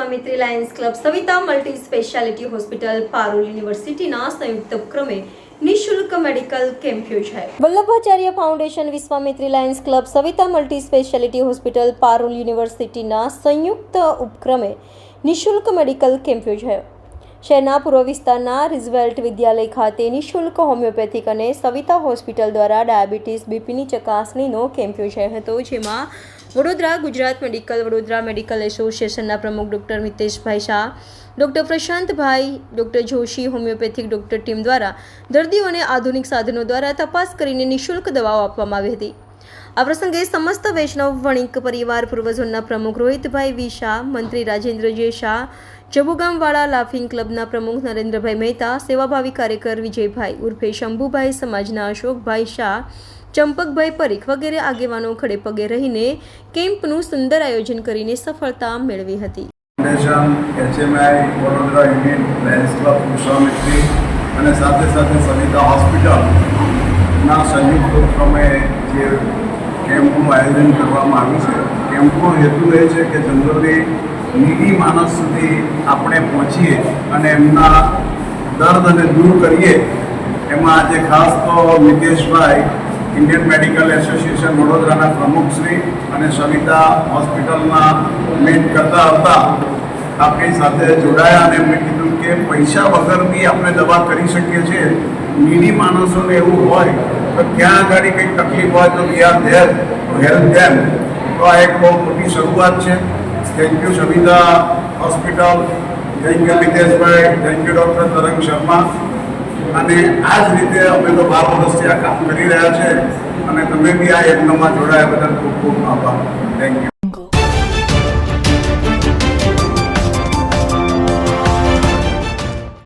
Vishwamitri Lions club Savita multi speciality hospital Parul યુનિવર્સિટીના સંયુક્ત ઉપક્રમે નિઃશુલ્ક મેડિકલ કેમ્પ યોજાયો. Vallabhacharya foundation Vishwamitri Lions club Savita multi speciality hospital Parul યુનિવર્સિટીના સંયુક્ત ઉપક્રમે નિઃશુલ્ક મેડિકલ કેમ્પ યોજાયો. શહેરના પૂર્વ વિસ્તારના રિઝવેલ્ટ વિદ્યાલય ખાતે નિઃશુલ્ક હોમિયોપેથિક અને સવિતા હોસ્પિટલ દ્વારા ડાયાબિટીસ બીપીની ચકાસણીનો કેમ્પ યોજાયો હતો, જેમાં વડોદરા ગુજરાત મેડિકલ, વડોદરા મેડિકલ એસોસિએશનના પ્રમુખ doctor Miteshbhai Shah, doctor Prashantbhai, doctor Joshi, homeopathic doctor team દ્વારા દર્દીઓને આધુનિક સાધનો દ્વારા તપાસ કરીને નિઃશુલ્ક દવાઓ આપવામાં આવી હતી. આ પ્રસંગે સમસ્ત વૈષ્ણવ વણિક પરિવાર પૂર્વ ઝોનના પ્રમુખ રોહિતભાઈ વી શાહ, મંત્રી રાજેન્દ્ર જે શાહ, જબુગામવાળા લાફિંગ ક્લબના પ્રમુખ નરેન્દ્રભાઈ મહેતા, સેવાભાવી કાર્યકર વિજયભાઈ ઉર્ફે શંભુભાઈ, સમાજના અશોકભાઈ શાહ, ચંપકભાઈ પરીખ વગેરે આગેવાનો ખડે પગે રહીને કેમ્પનું સુંદર આયોજન કરીને સફળતા મેળવી હતી. HMI Vadodara unit Lions club Vishwamitri અને સાથે સાથે સવિતા હોસ્પિટલના સંયુક્ત ઉપક્રમે જે કેમ્પનું આયોજન કરવામાં આવ્યું છે. કેમ્પનો હેતુ એ છે કે જનરલી નીડી માણસ સુધી આપણે પહોંચીએ અને એમના દર્દ અને દૂર કરીએ. એમાં આજે ખાસ તો મિતેશભાઈ, ઇન્ડિયન મેડિકલ એસોસિએશન વડોદરાના પ્રમુખશ્રી અને સવિતા હોસ્પિટલના મેન કરતા હતા, આપણી સાથે જોડાયા અને એમણે કીધું કે પૈસા વગર બી આપણે દવા કરી શકીએ છીએ. નીડી માણસોને એવું હોય તો ક્યાં આગળ કંઈક તકલીફ હોય તો we are there to help ધેમ. તો આ એક બહુ મોટી શરૂઆત છે. Thank you Savita hospital, thank you મિતેશભાઈ, thank you doctor તરંગ શર્મા. અને આ જ રીતે અમે તો 12 વર્ષથી આ કામ કરી રહ્યા છે અને તમે બી આ યજ્ઞમાં જોડાયા બદલ ખૂબ ખૂબ આભાર. Thank you.